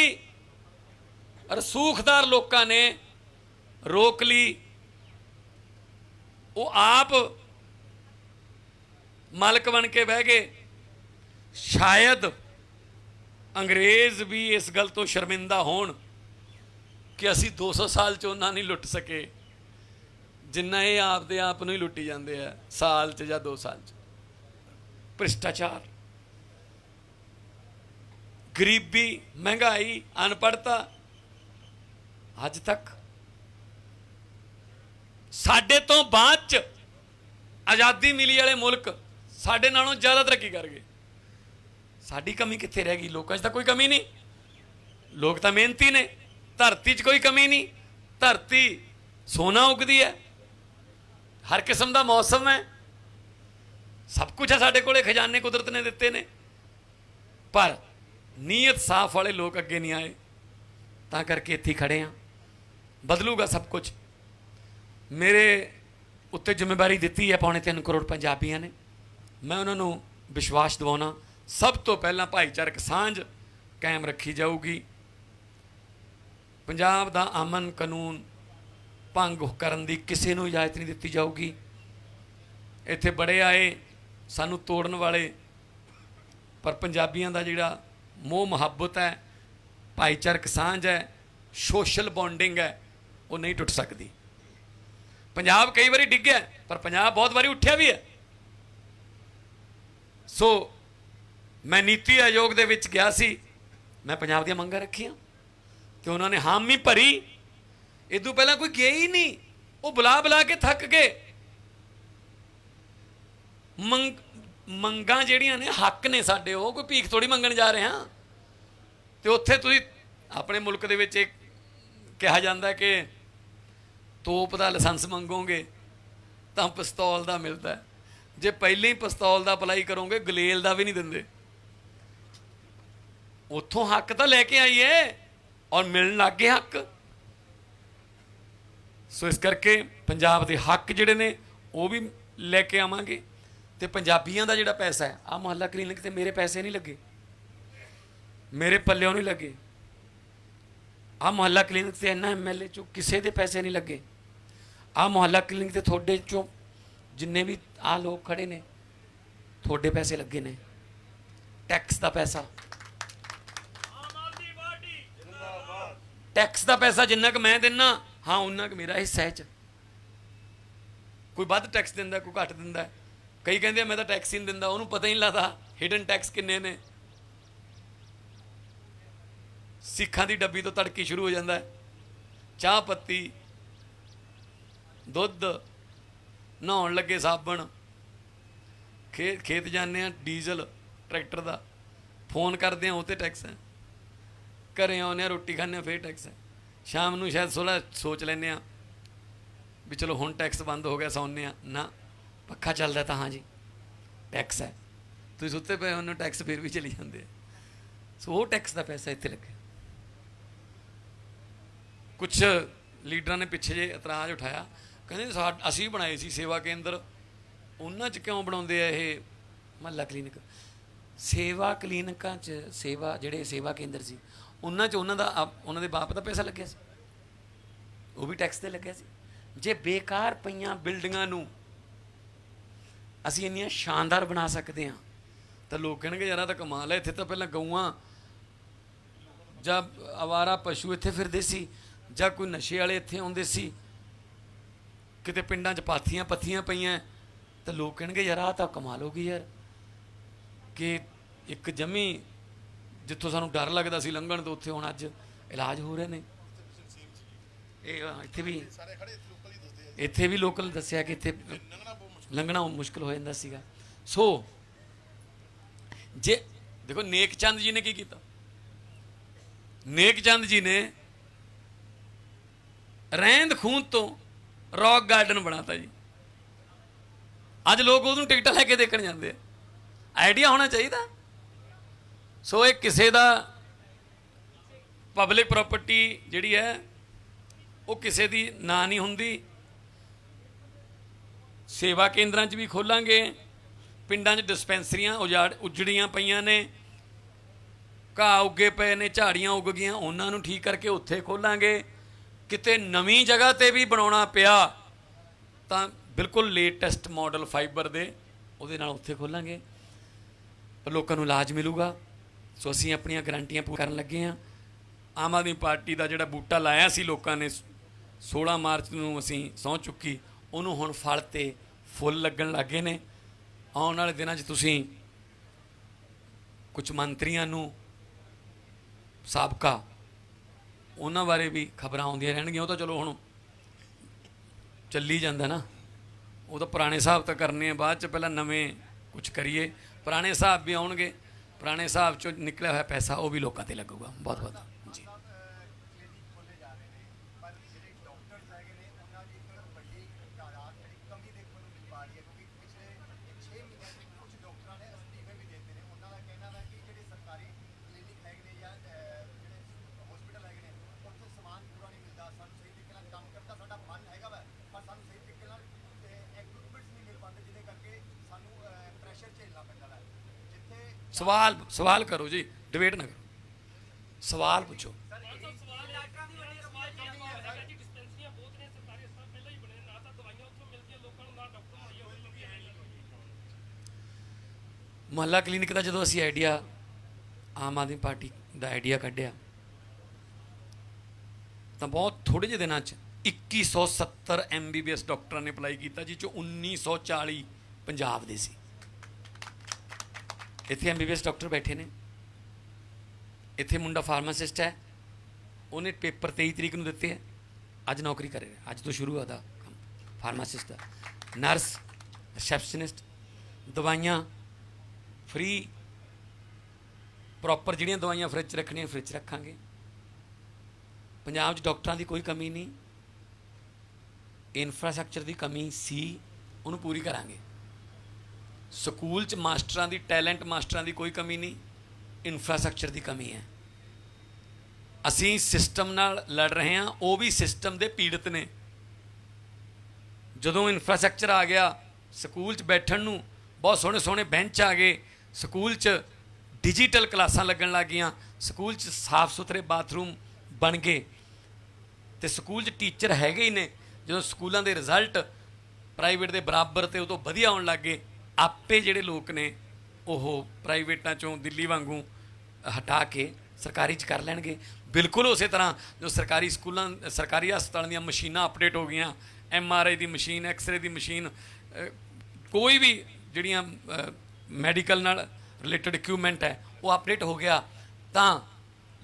रसूखदार लोगों ने रोक ली। वो आप मालक बन के बह गए। शायद अंग्रेज़ भी इस गल तो शर्मिंदा होण ਕਿ ਅਸੀਂ 200 ਸਾਲ 'ਚ ਉਹਨਾਂ ਨਹੀਂ ਲੁੱਟ ਸਕੇ ਜਿੰਨਾ ਇਹ ਆਪਦੇ ਆਪ ਨੂੰ ਹੀ ਲੁੱਟੀ ਜਾਂਦੇ ਆ ਸਾਲ 'ਚ ਜਾਂ 2 ਸਾਲ 'ਚ। ਭ੍ਰਿਸ਼ਟਾਚਾਰ, ਗਰੀਬੀ, ਮਹਿੰਗਾਈ, ਅਨਪੜ੍ਹਤਾ, ਅੱਜ ਤੱਕ ਸਾਡੇ ਤੋਂ ਬਾਅਦ 'ਚ ਆਜ਼ਾਦੀ ਮਿਲੀ ਵਾਲੇ ਮੁਲਕ ਸਾਡੇ ਨਾਲੋਂ ਜ਼ਿਆਦਾ ਤਰੱਕੀ ਕਰ ਗਏ। ਸਾਡੀ ਕਮੀ ਕਿੱਥੇ ਰਹਿ ਗਈ? ਲੋਕਾਂ 'ਚ ਤਾਂ ਕੋਈ ਕਮੀ ਨਹੀਂ, ਲੋਕ ਤਾਂ ਮਿਹਨਤੀ ਨੇ, ਧਰਤੀ 'ਚ ਕੋਈ ਕਮੀ ਨਹੀਂ, ਧਰਤੀ ਸੋਨਾ ਉਗਦੀ ਹੈ, ਹਰ ਕਿਸਮ ਦਾ ਮੌਸਮ ਹੈ, ਸਭ ਕੁਝ ਹੈ ਸਾਡੇ ਕੋਲੇ, ਖਜ਼ਾਨੇ ਕੁਦਰਤ ਨੇ ਦਿੱਤੇ ਨੇ, ਪਰ ਨੀਅਤ ਸਾਫ਼ ਵਾਲੇ ਲੋਕ ਅੱਗੇ ਨਹੀਂ ਆਏ, ਤਾਂ ਕਰਕੇ ਇੱਥੇ ਖੜੇ ਹਾਂ। ਬਦਲੂਗਾ ਸਭ ਕੁਝ। ਮੇਰੇ ਉੱਤੇ ਜ਼ਿੰਮੇਵਾਰੀ ਦਿੱਤੀ ਹੈ 3.25 ਕਰੋੜ ਪੰਜਾਬੀਆਂ ਨੇ, ਮੈਂ ਉਹਨਾਂ ਨੂੰ ਵਿਸ਼ਵਾਸ ਦਿਵਾਉਣਾ ਸਭ ਤੋਂ ਪਹਿਲਾਂ ਭਾਈਚਾਰਕ ਸਾਂਝ ਕਾਇਮ ਰੱਖੀ ਜਾਊਗੀ। ਪੰਜਾਬ ਦਾ ਅਮਨ ਕਾਨੂੰਨ ਭੰਗ ਕਰਨ ਦੀ ਕਿਸੇ ਨੂੰ ਇਜਾਜ਼ਤ ਨਹੀਂ ਦਿੱਤੀ ਜਾਊਗੀ। ਇੱਥੇ ਬੜੇ ਆਏ ਸਾਨੂੰ ਤੋੜਨ ਵਾਲੇ, ਪਰ ਪੰਜਾਬੀਆਂ ਦਾ ਜਿਹੜਾ ਮੋਹ ਮੁਹੱਬਤ ਹੈ, ਭਾਈਚਾਰਕ ਸਾਂਝ ਹੈ, ਸੋਸ਼ਲ ਬੌਂਡਿੰਗ ਹੈ, ਉਹ ਨਹੀਂ ਟੁੱਟ ਸਕਦੀ। ਪੰਜਾਬ ਕਈ ਵਾਰੀ ਡਿੱਗਿਆ, ਪਰ ਪੰਜਾਬ ਬਹੁਤ ਵਾਰੀ ਉੱਠਿਆ ਵੀ ਹੈ। ਸੋ ਮੈਂ ਨੀਤੀ ਆਯੋਗ ਦੇ ਵਿੱਚ ਗਿਆ ਸੀ, ਮੈਂ ਪੰਜਾਬ ਦੀਆਂ ਮੰਗਾਂ ਰੱਖੀਆਂ ਤੇ ਉਹਨਾਂ ਨੇ ਹਾਮੀ ਭਰੀ। ਇਦੋਂ ਪਹਿਲਾਂ ਕੋਈ ਗਿਆ ਹੀ ਨਹੀਂ, ਉਹ ਬੁਲਾ ਕੇ ਥੱਕ ਗਏ। ਮੰਗਾਂ ਜਿਹੜੀਆਂ ਨੇ ਹੱਕ ਨੇ ਸਾਡੇ, ਉਹ ਕੋਈ ਭੀਖ ਥੋੜੀ ਮੰਗਣ ਜਾ ਰਹੇ ਹਾਂ। ਤੇ ਉੱਥੇ ਤੁਸੀਂ ਆਪਣੇ ਮੁਲਕ ਦੇ ਵਿੱਚ ਕਿਹਾ ਜਾਂਦਾ ਕਿ ਤੋਪ ਦਾ ਲਾਇਸੈਂਸ ਮੰਗੋਗੇ ਤਾਂ ਪਿਸਤੌਲ ਦਾ ਮਿਲਦਾ, ਜੇ ਪਹਿਲਾਂ ਹੀ ਪਿਸਤੌਲ ਦਾ ਅਪਲਾਈ ਕਰੋਗੇ ਗਲੇਲ ਦਾ ਵੀ ਨਹੀਂ ਦਿੰਦੇ। ਉੱਥੋਂ ਹੱਕ ਤਾਂ ਲੈ ਕੇ ਆਈਏ ਔਰ ਮਿਲਣ ਲੱਗ ਗਏ ਹੱਕ। ਸੋ ਇਸ ਕਰਕੇ ਪੰਜਾਬ ਦੇ ਹੱਕ ਜਿਹੜੇ ਨੇ ਉਹ ਵੀ ਲੈ ਕੇ ਆਵਾਂਗੇ। ਤੇ ਪੰਜਾਬੀਆਂ ਦਾ ਜਿਹੜਾ ਪੈਸਾ ਹੈ, ਆਹ ਮੁਹੱਲਾ ਕਲੀਨਿਕ ਤੇ ਮੇਰੇ ਪੈਸੇ ਨਹੀਂ ਲੱਗੇ, ਮੇਰੇ ਪੱਲਿਓਂ ਨਹੀਂ ਲੱਗੇ। ਆਹ ਮੁਹੱਲਾ ਕਲੀਨਿਕ ਤੇ ਇਹਨਾਂ MLA ਚੋਂ ਕਿਸੇ ਦੇ ਪੈਸੇ ਨਹੀਂ ਲੱਗੇ। ਆਹ ਮੁਹੱਲਾ ਕਲੀਨਿਕ ਤੇ ਤੁਹਾਡੇ ਚੋਂ ਜਿੰਨੇ ਵੀ ਆਹ ਲੋਕ ਖੜੇ ਨੇ, ਤੁਹਾਡੇ ਪੈਸੇ ਲੱਗੇ ਨੇ, ਟੈਕਸ ਦਾ ਪੈਸਾ। ਟੈਕਸ ਦਾ ਪੈਸਾ ਜਿੰਨਾ ਕੁ ਮੈਂ ਦਿੰਦਾ ਹਾਂ, ਉਹਨਾਂ ਕੁ ਮੇਰਾ ਹਿੱਸਾ ਹੈ। ਕੋਈ ਵੱਧ ਟੈਕਸ ਦਿੰਦਾ, ਕੋਈ ਘੱਟ ਦਿੰਦਾ। ਕਈ ਕਹਿੰਦੇ ਮੈਂ ਤਾਂ ਟੈਕਸ ਹੀ ਨਹੀਂ ਦਿੰਦਾ, ਉਹਨੂੰ ਪਤਾ ਹੀ ਨਹੀਂ ਲੱਗਦਾ ਹਿਡਨ ਟੈਕਸ ਕਿੰਨੇ ਨੇ। ਸਿੱਖਾਂ ਦੀ ਡੱਬੀ ਤੋਂ ਤੜਕੀ ਸ਼ੁਰੂ ਹੋ ਜਾਂਦਾ, ਚਾਹ ਪੱਤੀ, ਦੁੱਧ, ਨਹਾਉਣ ਲੱਗੇ ਸਾਬਣ, ਖੇਤ ਜਾਂਦੇ ਆ ਡੀਜ਼ਲ ਟਰੈਕਟਰ ਦਾ, ਫੋਨ ਕਰਦੇ ਆ ਉਹ 'ਤੇ ਟੈਕਸ ਹੈ, ਘਰੇ ਆਉਂਦੇ ਆ ਰੋਟੀ ਖਾਂਦੇ ਆ ਫੇਰ ਟੈਕਸ ਹੈ, ਸ਼ਾਮ ਨੂੰ ਸ਼ਾਇਦ ਸੋਚ ਲੈਂਦੇ ਆ ਵੀ ਚਲੋ ਹੁਣ ਟੈਕਸ ਬੰਦ ਹੋ ਗਿਆ, ਸੌਂਦੇ ਆ, ਨਾ ਪੱਖਾ ਚੱਲਦਾ ਤਾਂ ਹਾਂ ਜੀ ਟੈਕਸ ਹੈ, ਤੁਸੀਂ ਸੁੱਤੇ ਪਏ ਉਹਨੂੰ ਟੈਕਸ ਫਿਰ ਵੀ ਚਲੀ ਜਾਂਦੇ ਆ। ਸੋ ਉਹ ਟੈਕਸ ਦਾ ਪੈਸਾ ਇੱਥੇ ਲੱਗਿਆ। ਕੁਛ ਲੀਡਰਾਂ ਨੇ ਪਿੱਛੇ ਜੇ ਇਤਰਾਜ਼ ਉਠਾਇਆ, ਕਹਿੰਦੇ ਅਸੀਂ ਬਣਾਏ ਸੀ ਸੇਵਾ ਕੇਂਦਰ, ਉਹਨਾਂ 'ਚ ਕਿਉਂ ਬਣਾਉਂਦੇ ਆ ਇਹ ਮੁਹੱਲਾ ਕਲੀਨਿਕ? ਸੇਵਾ ਕਲੀਨਿਕਾਂ 'ਚ ਜਿਹੜੇ ਸੇਵਾ ਕੇਂਦਰ ਸੀ, ਉਹਨਾਂ 'ਚ ਉਹਨਾਂ ਦੇ ਬਾਪ ਦਾ ਪੈਸਾ ਲੱਗਿਆ ਸੀ, ਉਹ ਵੀ ਟੈਕਸ 'ਤੇ ਲੱਗਿਆ ਸੀ। ਜੇ ਬੇਕਾਰ ਪਈਆਂ ਬਿਲਡਿੰਗਾਂ ਨੂੰ ਅਸੀਂ ਇੰਨੀਆਂ ਸ਼ਾਨਦਾਰ ਬਣਾ ਸਕਦੇ ਹਾਂ ਤਾਂ ਲੋਕ ਕਹਿਣਗੇ ਯਾਰ ਤਾਂ ਕਮਾਲ ਹੈ, ਇੱਥੇ ਤਾਂ ਪਹਿਲਾਂ ਗਊਆਂ ਜਾਂ ਅਵਾਰਾ ਪਸ਼ੂ ਇੱਥੇ ਫਿਰਦੇ ਸੀ, ਜਾਂ ਕੋਈ ਨਸ਼ੇ ਵਾਲੇ ਇੱਥੇ ਆਉਂਦੇ ਸੀ, ਕਿਤੇ ਪਿੰਡਾਂ 'ਚ ਪੱਥੀਆਂ ਪਈਆਂ, ਤਾਂ ਲੋਕ ਕਹਿਣਗੇ ਯਾਰ ਆਹ ਤਾਂ ਕਮਾਲ ਹੋ ਗਈ ਯਾਰ, ਕਿ ਇੱਕ ਜਮੀ ਜਿੱਥੋਂ ਸਾਨੂੰ ਡਰ ਲੱਗਦਾ ਸੀ ਲੰਘਣ ਤੋਂ, ਉੱਥੇ ਹੁਣ ਅੱਜ ਇਲਾਜ ਹੋ ਰਹੇ ਨੇ। ਇਹ ਇੱਥੇ ਵੀ ਲੋਕਲ ਦੱਸਿਆ ਕਿ ਇੱਥੇ ਲੰਘਣਾ ਮੁਸ਼ਕਿਲ ਹੋ ਜਾਂਦਾ ਸੀਗਾ। ਸੋ ਜੇ ਦੇਖੋ ਨੇਕ ਚੰਦ ਜੀ ਨੇ ਕੀ ਕੀਤਾ, ਨੇਕ ਚੰਦ ਜੀ ਨੇ ਰਹਿੰਦ ਖੂੰਦ ਤੋਂ ਰੌਕ ਗਾਰਡਨ ਬਣਾਤਾ ਜੀ। ਅੱਜ ਲੋਕ ਉਹਨੂੰ ਟਿਕਟਾਂ ਲੈ ਕੇ ਦੇਖਣ ਜਾਂਦੇ ਆ। ਆਈਡੀਆ ਹੋਣਾ ਚਾਹੀਦਾ। ਸੋ ਇਹ ਕਿਸੇ ਦਾ ਪਬਲਿਕ ਪ੍ਰਾਪਰਟੀ ਜਿਹੜੀ ਹੈ ਉਹ ਕਿਸੇ ਦੀ ਨਾਂ ਨਹੀਂ ਹੁੰਦੀ। ਸੇਵਾ ਕੇਂਦਰਾਂ 'ਚ ਵੀ ਖੋਲਾਂਗੇ, ਪਿੰਡਾਂ 'ਚ ਡਿਸਪੈਂਸਰੀਆਂ ਉਜੜੀਆਂ ਪਈਆਂ ਨੇ, ਘਾਹ ਉੱਗੇ ਪਏ ਨੇ, ਝਾੜੀਆਂ ਉੱਗ ਗਈਆਂ, ਉਹਨਾਂ ਨੂੰ ਠੀਕ ਕਰਕੇ ਉੱਥੇ ਖੋਲਾਂਗੇ। ਕਿਤੇ ਨਵੀਂ ਜਗ੍ਹਾ 'ਤੇ ਵੀ ਬਣਾਉਣਾ ਪਿਆ ਤਾਂ ਬਿਲਕੁਲ ਲੇਟੈਸਟ ਮਾਡਲ ਫਾਈਬਰ ਦੇ ਉਹਦੇ ਨਾਲ ਉੱਥੇ ਖੋਲਾਂਗੇ, ਪਰ ਲੋਕਾਂ ਨੂੰ ਇਲਾਜ ਮਿਲੂਗਾ। ਸੋ ਅਸੀਂ ਆਪਣੀਆਂ ਗਰੰਟੀਆਂ ਪੂਰੀਆਂ ਕਰਨ ਲੱਗੇ ਹਾਂ। ਆਮ ਆਦਮੀ ਪਾਰਟੀ ਦਾ ਜਿਹੜਾ ਬੂਟਾ ਲਾਇਆ ਸੀ ਲੋਕਾਂ ਨੇ 16 ਮਾਰਚ ਨੂੰ ਅਸੀਂ ਸਹੁੰ ਚੁੱਕੀ, ਉਹਨੂੰ ਹੁਣ ਫਲ ਤੇ ਫੁੱਲ ਲੱਗਣ ਲੱਗੇ ਨੇ। ਆਉਣ ਵਾਲੇ ਦਿਨਾਂ 'ਚ ਤੁਸੀਂ ਕੁਝ ਮੰਤਰੀਆਂ ਨੂੰ ਸਾਬਕਾ ਉਹਨਾਂ ਬਾਰੇ ਵੀ ਖਬਰਾਂ ਆਉਂਦੀਆਂ ਰਹਿਣਗੀਆਂ। ਉਹ ਤਾਂ ਚਲੋ ਹੁਣ ਚੱਲੀ ਜਾਂਦਾ ਨਾ, ਉਹ ਤਾਂ ਪੁਰਾਣੇ ਹਿਸਾਬ ਤਾਂ ਕਰਨੇ ਆ ਬਾਅਦ 'ਚ, ਪਹਿਲਾਂ ਨਵੇਂ ਕੁਝ ਕਰੀਏ। ਪੁਰਾਣੇ ਹਿਸਾਬ ਵੀ ਆਉਣਗੇ, ਪੁਰਾਣੇ ਹਿਸਾਬ 'ਚੋਂ ਨਿਕਲਿਆ ਹੋਇਆ ਪੈਸਾ ਉਹ ਵੀ ਲੋਕਾਂ 'ਤੇ ਲੱਗੂਗਾ। ਬਹੁਤ ਬਹੁਤ ਜੀ। सवाल करो जी, डिबेट ना करो, सवाल पूछो। ਮੁਹੱਲਾ ਕਲੀਨਿਕ ਦਾ ਜਦੋਂ ਅਸੀਂ ਆਈਡੀਆ, ਆਮ ਆਦਮੀ ਪਾਰਟੀ ਦਾ ਆਈਡੀਆ ਕੱਢਿਆ ਤਾਂ ਬਹੁਤ ਥੋੜੇ ਜਿਹੇ ਦਿਨਾਂ 'ਚ 2170 MBBS ਡਾਕਟਰਾਂ ਨੇ ਅਪਲਾਈ ਕੀਤਾ, ਜਿਸ 'ਚੋਂ 1940 ਪੰਜਾਬ ਦੇ ਸੀ। ਇੱਥੇ MBBS ਡਾਕਟਰ ਬੈਠੇ ਨੇ। ਇੱਥੇ ਮੁੰਡਾ ਫਾਰਮਾਸਿਸਟ ਹੈ, ਉਹਨੇ ਪੇਪਰ 23 ਤਰੀਕ ਨੂੰ ਦਿੱਤੇ ਹੈ, ਅੱਜ ਨੌਕਰੀ ਕਰ ਰਿਹਾ, ਅੱਜ ਤੋਂ ਸ਼ੁਰੂ ਹੋਦਾ ਕੰਮ ਫਾਰਮਾਸਿਸਟ ਦਾ। ਨਰਸ, ਰਿਸੈਪਸ਼ਨਿਸਟ, ਦਵਾਈਆਂ ਫ੍ਰੀ, ਪ੍ਰੋਪਰ ਜਿਹੜੀਆਂ ਦਵਾਈਆਂ ਫਰਿੱਜ 'ਚ ਰੱਖਣੀਆਂ ਫਰਿੱਜ 'ਚ ਰੱਖਾਂਗੇ। ਪੰਜਾਬ 'ਚ ਡਾਕਟਰਾਂ ਦੀ ਕੋਈ ਕਮੀ ਨਹੀਂ, ਇਨਫਰਾਸਟਰਕਚਰ ਦੀ ਕਮੀ ਸੀ, ਉਹਨੂੰ ਪੂਰੀ ਕਰਾਂਗੇ। ਸਕੂਲ 'ਚ ਮਾਸਟਰਾਂ ਦੀ, ਟੈਲੈਂਟ ਮਾਸਟਰਾਂ ਦੀ ਕੋਈ ਕਮੀ ਨਹੀਂ, ਇਨਫਰਾਸਟਰਕਚਰ ਦੀ ਕਮੀ ਹੈ। ਅਸੀਂ ਸਿਸਟਮ ਨਾਲ ਲੜ ਰਹੇ ਹਾਂ, ਉਹ ਵੀ ਸਿਸਟਮ ਦੇ ਪੀੜਤ ਨੇ। ਜਦੋਂ ਇਨਫਰਾਸਟਰਕਚਰ ਆ ਗਿਆ, ਸਕੂਲ 'ਚ ਬੈਠਣ ਨੂੰ ਬਹੁਤ ਸੋਹਣੇ ਸੋਹਣੇ ਬੈਂਚ ਆ ਗਏ, ਸਕੂਲ 'ਚ ਡਿਜੀਟਲ ਕਲਾਸਾਂ ਲੱਗਣ ਲੱਗ ਗਈਆਂ, ਸਕੂਲ 'ਚ ਸਾਫ ਸੁਥਰੇ ਬਾਥਰੂਮ ਬਣ ਗਏ, ਅਤੇ ਸਕੂਲ 'ਚ ਟੀਚਰ ਹੈਗੇ ਹੀ ਨੇ। ਜਦੋਂ ਸਕੂਲਾਂ ਦੇ ਰਿਜ਼ਲਟ ਪ੍ਰਾਈਵੇਟ ਦੇ ਬਰਾਬਰ ਤੇ ਉਹ ਤੋਂ ਵਧੀਆ ਆਉਣ ਲੱਗ ਗਏ, ਆਪੇ ਜਿਹੜੇ ਲੋਕ ਨੇ ਉਹ ਪ੍ਰਾਈਵੇਟਾਂ 'ਚੋਂ ਦਿੱਲੀ ਵਾਂਗੂ ਹਟਾ ਕੇ ਸਰਕਾਰੀ 'ਚ ਕਰ ਲੈਣਗੇ। ਬਿਲਕੁਲ ਉਸੇ ਤਰ੍ਹਾਂ ਜੋ ਸਰਕਾਰੀ ਸਕੂਲਾਂ, ਸਰਕਾਰੀ ਹਸਪਤਾਲਾਂ ਦੀਆਂ ਮਸ਼ੀਨਾਂ ਅਪਡੇਟ ਹੋ ਗਈਆਂ, MRI ਦੀ ਮਸ਼ੀਨ, ਐਕਸਰੇ ਦੀ ਮਸ਼ੀਨ, ਕੋਈ ਵੀ ਜਿਹੜੀਆਂ ਮੈਡੀਕਲ ਨਾਲ ਰਿਲੇਟਡ ਇਕਵਿਪਮੈਂਟ ਹੈ ਉਹ ਅਪਡੇਟ ਹੋ ਗਿਆ, ਤਾਂ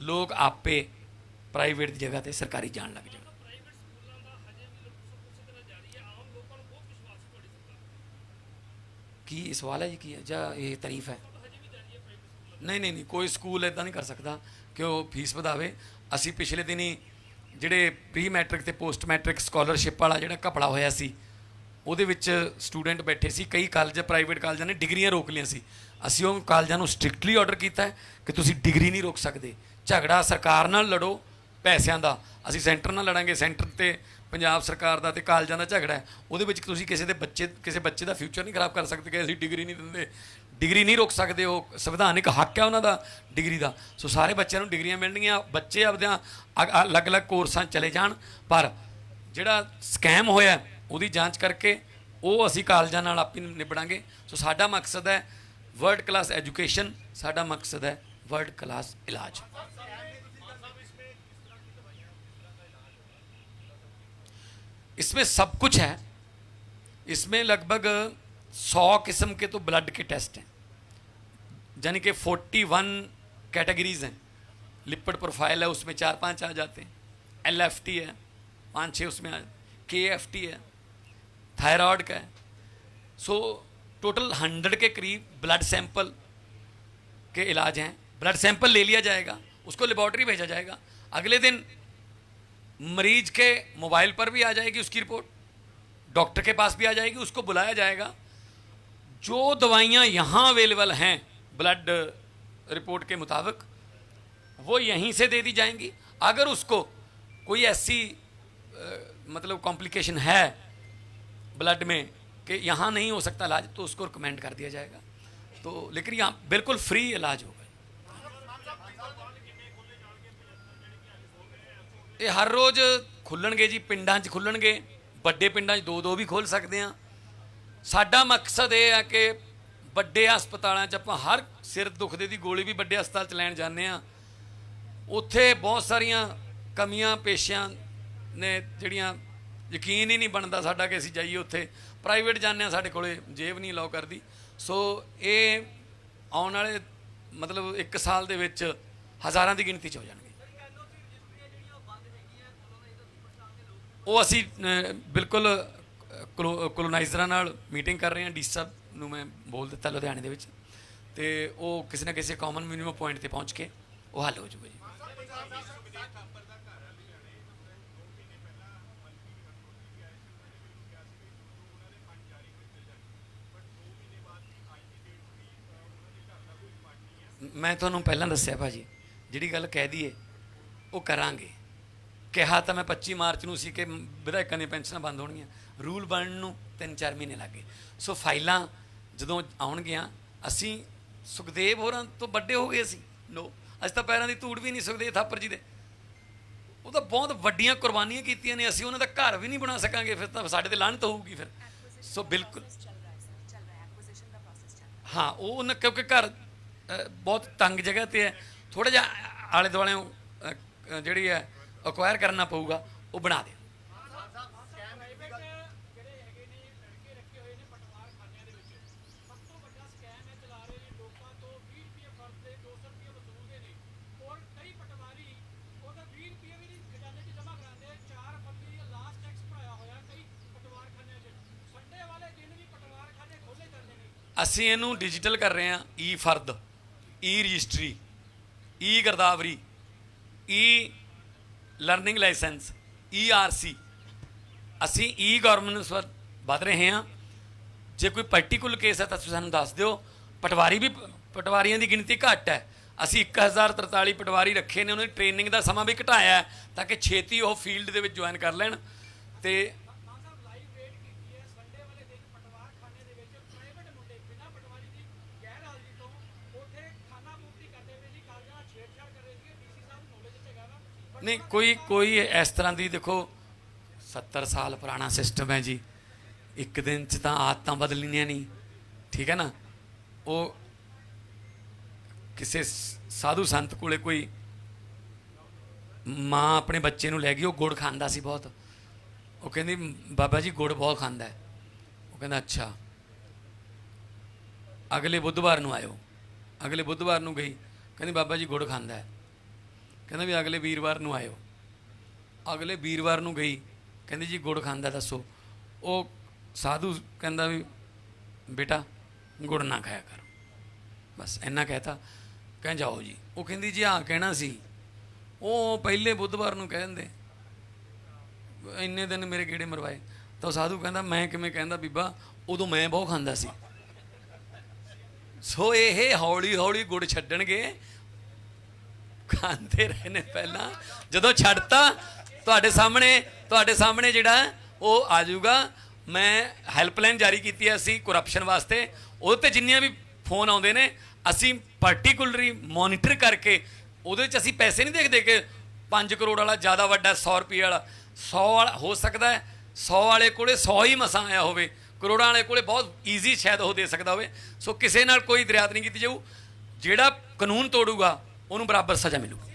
ਲੋਕ ਆਪੇ ਪ੍ਰਾਈਵੇਟ ਦੀ ਜਗ੍ਹਾ 'ਤੇ ਸਰਕਾਰੀ ਜਾਣ ਲੱਗ ਜਾਣ। ਕੀ ਸਵਾਲ ਹੈ ਜੀ, ਕੀ ਹੈ ਜਾਂ ਇਹ ਤਾਰੀਫ ਹੈ? ਨਹੀਂ, ਕੋਈ ਸਕੂਲ ਇੱਦਾਂ ਨਹੀਂ ਕਰ ਸਕਦਾ ਕਿ ਉਹ ਫੀਸ ਵਧਾਵੇ। ਅਸੀਂ ਪਿਛਲੇ ਦਿਨੀ ਜਿਹੜੇ ਪ੍ਰੀ ਮੈਟ੍ਰਿਕ ਅਤੇ ਪੋਸਟ ਮੈਟ੍ਰਿਕ ਸਕਾਲਰਸ਼ਿਪ ਵਾਲਾ ਜਿਹੜਾ ਘਪਲਾ ਹੋਇਆ ਸੀ, ਉਹਦੇ ਵਿੱਚ ਸਟੂਡੈਂਟ ਬੈਠੇ ਸੀ, ਕਈ ਕਾਲਜ, ਪ੍ਰਾਈਵੇਟ ਕਾਲਜਾਂ ਨੇ ਡਿਗਰੀਆਂ ਰੋਕ ਲਈਆਂ ਸੀ। ਅਸੀਂ ਉਹ ਕਾਲਜਾਂ ਨੂੰ ਸਟ੍ਰਿਕਟਲੀ ਆਰਡਰ ਕੀਤਾ ਹੈ ਕਿ ਤੁਸੀਂ ਡਿਗਰੀ ਨਹੀਂ ਰੋਕ ਸਕਦੇ। ਝਗੜਾ ਸਰਕਾਰ ਨਾਲ ਲੜੋ ਪੈਸਿਆਂ ਦਾ, ਅਸੀਂ ਸੈਂਟਰ ਨਾਲ ਲੜਾਂਗੇ। ਸੈਂਟਰ ਤੇ ਪੰਜਾਬ ਸਰਕਾਰ ਦਾ ਤੇ ਕਾਲਜਾਂ ਦਾ ਝਗੜਾ ਹੈ, ਉਹਦੇ ਵਿੱਚ ਤੁਸੀਂ ਕਿਸੇ ਬੱਚੇ ਦਾ ਫਿਊਚਰ ਨਹੀਂ ਖਰਾਬ ਕਰ ਸਕਦੇ ਕਿ ਅਸੀਂ ਡਿਗਰੀ ਨਹੀਂ ਦਿੰਦੇ, ਡਿਗਰੀ ਨਹੀਂ ਰੋਕ ਸਕਦੇ। ਉਹ ਸੰਵਿਧਾਨਿਕ ਹੱਕ ਹੈ ਉਹਨਾਂ ਦਾ ਡਿਗਰੀ ਦਾ। ਸੋ ਸਾਰੇ ਬੱਚਿਆਂ ਨੂੰ ਡਿਗਰੀਆਂ ਮਿਲਣਗੀਆਂ, ਬੱਚੇ ਆਪਦਿਆਂ ਅਲੱਗ-ਅਲੱਗ ਕੋਰਸਾਂ ਚਲੇ ਜਾਣ। ਪਰ ਜਿਹੜਾ ਸਕੈਮ ਹੋਇਆ ਉਹਦੀ ਜਾਂਚ ਕਰਕੇ ਉਹ ਅਸੀਂ ਕਾਲਜਾਂ ਨਾਲ ਆਪੇ ਨਿਬੜਾਂਗੇ। ਸੋ ਸਾਡਾ ਮਕਸਦ ਹੈ वर्ल्ड क्लास एजुकेशन, साडा मकसद है वर्ल्ड क्लास इलाज। इसमें सब कुछ है, इसमें लगभग 100 किस्म के तो ब्लड के टेस्ट हैं, यानी कि 41 कैटेगरीज हैं। लिपिड प्रोफाइल है, उसमें 4-5 आ जाते हैं, LFT है 5-6 उसमें आ, KFT है, थायराइड का है। सो टोटल 100 के करीब ब्लड सैंपल के इलाज हैं। ब्लड सैंपल ले लिया जाएगा, उसको लेबॉर्ट्री भेजा जाएगा, अगले दिन मरीज के मोबाइल पर भी आ जाएगी उसकी रिपोर्ट, डॉक्टर के पास भी आ जाएगी, उसको बुलाया जाएगा। जो दवाइयाँ यहाँ अवेलेबल हैं ब्लड रिपोर्ट के मुताबिक वो यहीं से दे दी जाएंगी। अगर उसको कोई ऐसी मतलब कॉम्प्लिकेशन है ब्लड में कि यहाँ नहीं हो सकता इलाज, तो उसको रिकमेंड कर दिया जाएगा। तो लेकिन यहाँ बिल्कुल फ्री इलाज होगा। ये हर रोज़ खुलणगे जी, पिंडां 'च खुलणगे, ਵੱਡੇ ਪਿੰਡਾਂ 'ਚ 2-2 भी खोल सकते हैं। साडा मकसद ये है कि ਵੱਡੇ ਹਸਪਤਾਲਾਂ 'ਚ ਆਪਾਂ ਹਰ ਸਿਰ ਦੁਖਦੇ ਦੀ ਗੋਲੀ ਵੀ ਵੱਡੇ ਹਸਪਤਾਲ 'ਚ ਲੈਣ ਜਾਂਦੇ ਹਾਂ। ਉੱਥੇ ਬਹੁਤ ਸਾਰੀਆਂ ਕਮੀਆਂ ਪੇਸ਼ੀਆਂ ਨੇ ਜਿਹੜੀਆਂ ਯਕੀਨ ਹੀ ਨਹੀਂ ਬਣਦਾ ਸਾਡਾ ਕਿ ਅਸੀਂ ਜਾਈਏ ਉੱਥੇ। ਪ੍ਰਾਈਵੇਟ ਜਾਂਦੇ ਹਾਂ, ਸਾਡੇ ਕੋਲੇ ਜੇਬ ਨਹੀਂ ਅਲਾਉ ਕਰਦੀ। ਸੋ ਇਹ ਆਉਣ ਵਾਲੇ ਮਤਲਬ 1 ਸਾਲ ਦੇ ਵਿੱਚ ਹਜ਼ਾਰਾਂ ਦੀ ਗਿਣਤੀ 'ਚ ਹੋ ਜਾਣਗੇ। ਉਹ ਅਸੀਂ ਬਿਲਕੁਲ ਕੋਲੋਨਾਈਜ਼ਰਾਂ ਨਾਲ ਮੀਟਿੰਗ ਕਰ ਰਹੇ ਹਾਂ। ਡੀ ਸਾਹਿਬ ਨੂੰ ਮੈਂ ਬੋਲ ਦਿੱਤਾ ਲੁਧਿਆਣੇ ਦੇ ਵਿੱਚ, ਤੇ ਉਹ ਕਿਸੇ ਨਾ ਕਿਸੇ ਕਾਮਨ ਮਿਨੀਮਮ ਪੁਆਇੰਟ ਤੇ ਪਹੁੰਚ ਕੇ ਉਹ ਹੱਲ ਹੋ ਜਾਊਗਾ ਜੀ। ਮੈਂ ਤੁਹਾਨੂੰ ਪਹਿਲਾਂ ਦੱਸਿਆ ਭਾਜੀ, ਜਿਹੜੀ ਗੱਲ ਕਹਿ ਦਈਏ ਉਹ ਕਰਾਂਗੇ। ਕਿਹਾ ਤਾਂ ਮੈਂ 25 ਮਾਰਚ ਨੂੰ ਸੀ ਕਿ ਵਿਧਾਇਕਾਂ ਦੀਆਂ ਪੈਨਸ਼ਨਾਂ ਬੰਦ ਹੋਣਗੀਆਂ। ਰੂਲ ਬਣਨ ਨੂੰ 3-4 ਮਹੀਨੇ ਲੱਗ ਗਏ। ਸੋ ਫਾਈਲਾਂ ਜਦੋਂ ਆਉਣਗੀਆਂ, ਅਸੀਂ ਸੁਖਦੇਵ ਹੋਰਾਂ ਤੋਂ ਵੱਡੇ ਹੋ ਗਏ। ਅਸੀਂ ਅੱਜ ਤਾਂ ਪੈਰਾਂ ਦੀ ਧੂੜ ਵੀ ਨਹੀਂ ਸੁਖਦੇਵ ਥਾਪਰ ਜੀ ਦੇ। ਉਹ ਤਾਂ ਬਹੁਤ ਵੱਡੀਆਂ ਕੁਰਬਾਨੀਆਂ ਕੀਤੀਆਂ ਨੇ। ਅਸੀਂ ਉਹਨਾਂ ਦਾ ਘਰ ਵੀ ਨਹੀਂ ਬਣਾ ਸਕਾਂਗੇ, ਫਿਰ ਤਾਂ ਸਾਡੇ ਤੇ ਲਾਹਨਤ ਹੋਊਗੀ ਫਿਰ। ਸੋ ਬਿਲਕੁਲ ਹਾਂ, ਉਹ ਉਹਨਾਂ ਕਿਉਂਕਿ ਘਰ ਬਹੁਤ ਤੰਗ ਜਗ੍ਹਾ ਤੇ ਹੈ, ਥੋੜ੍ਹਾ ਜਿਹਾ ਆਲੇ ਦੁਆਲੇ ਜਿਹੜੀ ਹੈ ਅਕਵਾਇਰ ਕਰਨਾ ਪਊਗਾ, ਉਹ ਬਣਾ ਦੇ। ਅਸੀਂ ਇਹਨੂੰ ਡਿਜੀਟਲ ਕਰ ਰਹੇ ਹਾਂ। ਈ ਫਰਦ, ਈ ਰਜਿਸਟਰੀ, ਈ ਗਿਰਦਾਵਰੀ, e learning licence, e R C. ਅਸੀਂ ਈ ਗਵਰਨੈਂਸ ਵੱਲ ਵੱਧ ਰਹੇ ਹਾਂ। ਜੇ ਕੋਈ ਪਾਰਟੀਕੂਲਰ ਕੇਸ ਹੈ ਤਾਂ ਤੁਸੀਂ ਸਾਨੂੰ ਦੱਸ ਦਿਓ। ਪਟਵਾਰੀਆਂ ਦੀ ਗਿਣਤੀ ਘੱਟ ਹੈ। ਅਸੀਂ 1043 ਪਟਵਾਰੀ ਰੱਖੇ ਨੇ। ਉਹਨਾਂ ਦੀ ਟ੍ਰੇਨਿੰਗ ਦਾ ਸਮਾਂ ਵੀ ਘਟਾਇਆ ਹੈ ਤਾਂ ਕਿ ਛੇਤੀ ਉਹ ਫੀਲਡ ਦੇ ਵਿੱਚ ਜੁਆਇਨ ਕਰ ਲੈਣ। ਤੇ ਨਹੀਂ, ਕੋਈ ਇਸ ਤਰ੍ਹਾਂ ਦੀ, ਦੇਖੋ 70 ਸਾਲ ਪੁਰਾਣਾ ਸਿਸਟਮ ਹੈ ਜੀ। ਇੱਕ ਦਿਨ 'ਚ ਤਾਂ ਆਦਤਾਂ ਬਦਲਣੀਆਂ ਨਹੀਂ, ਠੀਕ ਹੈ ਨਾ। ਉਹ ਕਿਸੇ ਸਾਧੂ ਸੰਤ ਕੋਲੇ ਕੋਈ ਮਾਂ ਆਪਣੇ ਬੱਚੇ ਨੂੰ ਲੈ ਗਈ। ਉਹ ਗੁੜ ਖਾਂਦਾ ਸੀ ਬਹੁਤ। ਉਹ ਕਹਿੰਦੀ ਬਾਬਾ ਜੀ ਗੁੜ ਬਹੁਤ ਖਾਂਦਾ ਹੈ। ਉਹ ਕਹਿੰਦਾ ਅੱਛਾ, ਅਗਲੇ ਬੁੱਧਵਾਰ ਨੂੰ ਆਇਓ। ਅਗਲੇ ਬੁੱਧਵਾਰ ਨੂੰ ਗਈ, ਕਹਿੰਦੀ ਬਾਬਾ ਜੀ ਗੁੜ ਖਾਂਦਾ ਹੈ। ਕਹਿੰਦਾ ਵੀ ਅਗਲੇ ਵੀਰਵਾਰ ਨੂੰ ਆਇਓ। ਅਗਲੇ ਵੀਰਵਾਰ ਨੂੰ ਗਈ, ਕਹਿੰਦੀ ਜੀ ਗੁੜ ਖਾਂਦਾ ਦੱਸੋ। ਉਹ ਸਾਧੂ ਕਹਿੰਦਾ ਵੀ ਬੇਟਾ ਗੁੜ ਨਾ ਖਾਇਆ ਕਰ, ਬਸ ਇੰਨਾ ਕਹਿਤਾ। ਕਹਿ ਜਾਓ ਜੀ। ਉਹ ਕਹਿੰਦੀ ਜੀ ਆਹ ਕਹਿਣਾ ਸੀ, ਉਹ ਪਹਿਲੇ ਬੁੱਧਵਾਰ ਨੂੰ ਕਹਿ ਦਿੰਦੇ, ਇੰਨੇ ਦਿਨ ਮੇਰੇ ਗੇੜੇ ਮਰਵਾਏ। ਤਾਂ ਸਾਧੂ ਕਹਿੰਦਾ ਮੈਂ ਕਿਵੇਂ ਕਹਿੰਦਾ ਬੀਬਾ, ਉਦੋਂ ਮੈਂ ਬਹੁਤ ਖਾਂਦਾ ਸੀ। ਸੋ ਇਹ ਹੌਲੀ ਹੌਲੀ ਗੁੜ ਛੱਡਣਗੇ। ਖਾਂਦੇ ਰਹੇ ਨੇ ਪਹਿਲਾਂ, ਜਦੋਂ ਛੱਡਤਾ ਤੁਹਾਡੇ ਸਾਹਮਣੇ ਜਿਹੜਾ ਉਹ ਆ ਜਾਊਗਾ। ਮੈਂ ਹੈਲਪਲਾਈਨ ਜਾਰੀ ਕੀਤੀ ਹੈ ਅਸੀਂ ਕਰਪਸ਼ਨ ਵਾਸਤੇ। ਉਹਦੇ 'ਤੇ ਜਿੰਨੀਆਂ ਵੀ ਫੋਨ ਆਉਂਦੇ ਨੇ ਅਸੀਂ ਪਾਰਟੀਕੂਲਰਲੀ ਮੋਨੀਟਰ ਕਰਕੇ, ਉਹਦੇ 'ਚ ਅਸੀਂ ਪੈਸੇ ਨਹੀਂ ਦੇਖਦੇ ਕਿ 5 ਕਰੋੜ ਵਾਲਾ ਜ਼ਿਆਦਾ ਵੱਡਾ, 100 ਰੁਪਏ ਵਾਲਾ। 100 ਵਾਲਾ ਹੋ ਸਕਦਾ ਹੈ, 100 ਵਾਲੇ ਕੋਲੇ 100 ਹੀ ਮਸਾਂ ਆਇਆ ਹੋਵੇ, ਕਰੋੜਾਂ ਵਾਲੇ ਕੋਲੇ ਬਹੁਤ ਈਜ਼ੀ ਸ਼ਾਇਦ ਉਹ ਦੇ ਸਕਦਾ ਹੋਵੇ। ਸੋ ਕਿਸੇ ਨਾਲ ਕੋਈ ਦਰਿਆਤ ਨਹੀਂ ਕੀਤੀ ਜਾਊ। ਜਿਹੜਾ ਕਾਨੂੰਨ ਤੋੜੂਗਾ ਉਹਨੂੰ ਬਰਾਬਰ ਸਜ਼ਾ ਮਿਲੂਗੀ।